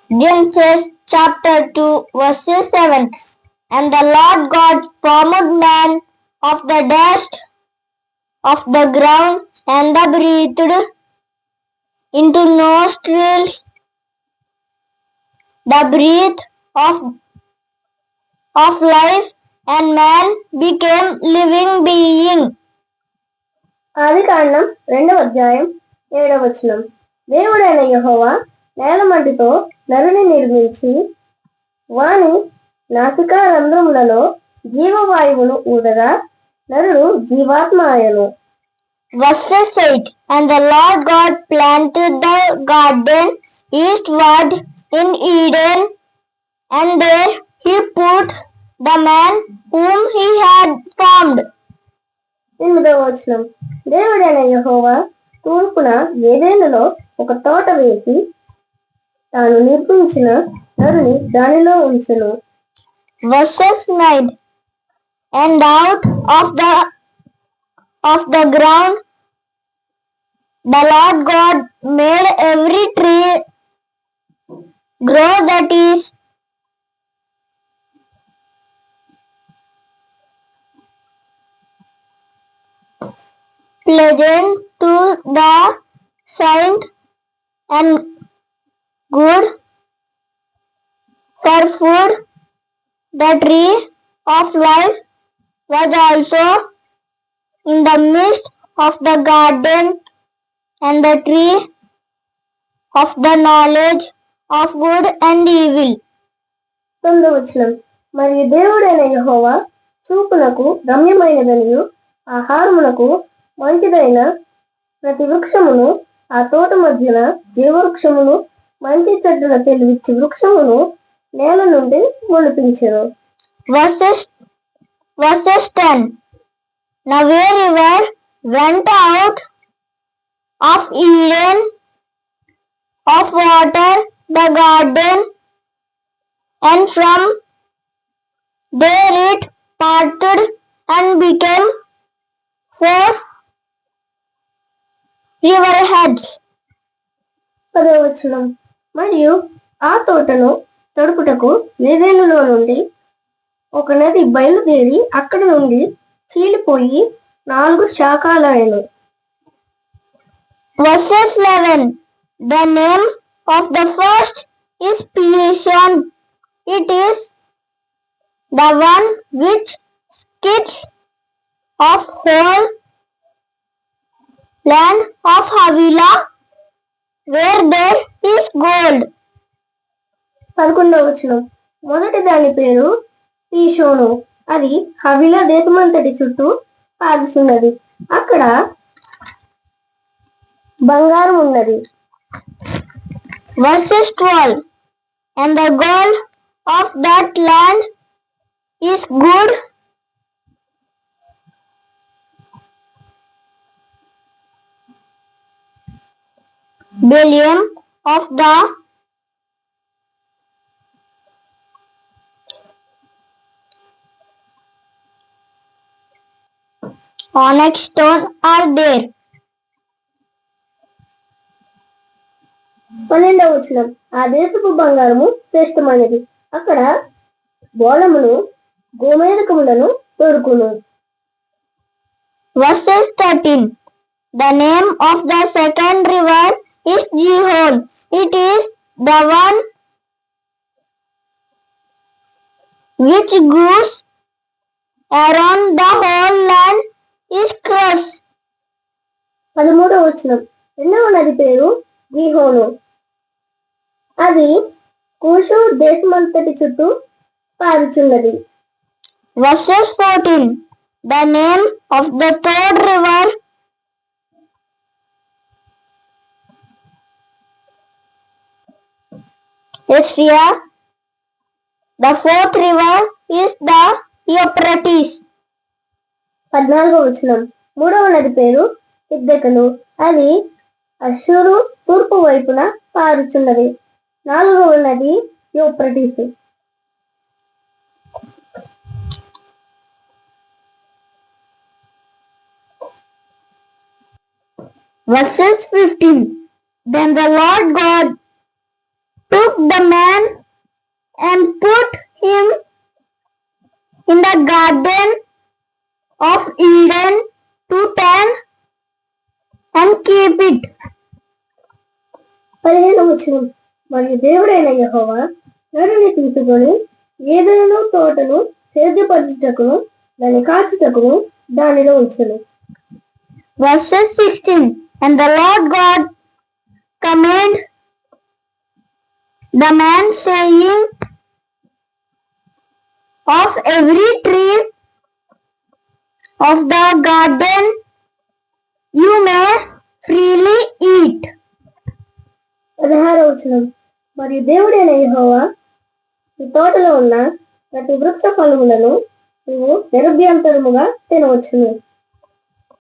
Genesis chapter 2 verses 7. And the Lord God formed man of the dust of the ground and breathed into nostrils the breath of life, and man became living being. ఆదికాండం 2వ అధ్యాయం 7వ వచనం. దేవుడైన యెహోవా నేలమట్టితో నరుని నిర్మించి వాని నాసికా రంధ్రములలో జీవవాయువును ఊదగా నరుడు జీవాత్మ ఆయను. Verses 8. And the Lord God planted the garden eastward in Eden, and there he put the man whom he had formed. 8వ వచనం. దేవుడైన యెహోవా తూర్పున ఏదెనులో ఒక తోట వేసి తాను నిర్మించిన నరుని దానిలో ఉంచెను. Verses 9. And out of the ground the Lord God made every tree grow that is pleasant to the sight and good for food. The tree of life was also in the midst of the garden, and the tree of the knowledge of good and evil. 9వ వచనం. మరియు దేవుడైన యెహోవా చూపునకు రమ్యమైనదనియు ఆహారమునకు మంచిదైన ప్రతి వృక్షమును ఆ తోట మధ్యన జీవవృక్షమును మంచి చెడ్డల తెలివిచ్చి వృక్షమును నేల నుండి మొలిపించెను. Verses 10. Now a river went out of Eden of water the garden, and from there it parted and became 4 riverheads. 10వ వచనం. మరియు ఆ తోటను తడుపుటకు ఏదెనులో నుండి ఒక నది బయలుదేరి అక్కడి నుండి చీలిపోయి 4 శాఖలాయెను. Verses 11. The name of the first is Pishon. It is the one which skits of whole land of Havilah, where there is gold. 11వ వచనం. మొదటి దాని పేరు పీషోను. అది హవిలా దేశమంతటి చుట్టూ పారుచున్నది. అక్కడ బంగారం ఉన్నది. Verses 12. And the gold of that land is good. Billion of the onyx stone are there. 12వ వచనం. ఆ దేశపు బంగారము శ్రేష్టమైనది. అక్కడ బోళమును గోమేదకములను దొరుకును. Verses 13. The name of the second river is Gihon. It is the one which goes around the whole land is crushed. 13వ వచనం. రెండవ నది పేరు గీహోను. అది కూషు దేశమంతటి చుట్టూ పారుచున్నది. Verses 14. The name of the third river is Sia. The fourth river is the Euphrates. 14వ వచనం. మూడవ నది పేరు ఇద్దెకలు. అది అష్షూరు తూర్పు వైపున పారుచున్నది. 4వ నది Euphrates. Verses 15. Then the Lord God took the man and put him in the garden of Eden to tend and keep it. 15వ వచనం. మరియు దేవుడైన యెహోవా నరుని తీసుకొని ఏదైనా తోటను సేద్యపరచుటకును దాన్ని కాచుటకును దానిలో ఉంచెను. Verses 16. And the Lord God commanded the man, saying, of every tree of the garden you may freely eat. 16వ వచనం. మరియు దేవుడైన యెహోవా ఈ తోటలో ఉన్న ప్రతి వృక్ష ఫలములను నువ్వు నిరభ్యంతరముగా తినవచ్చును.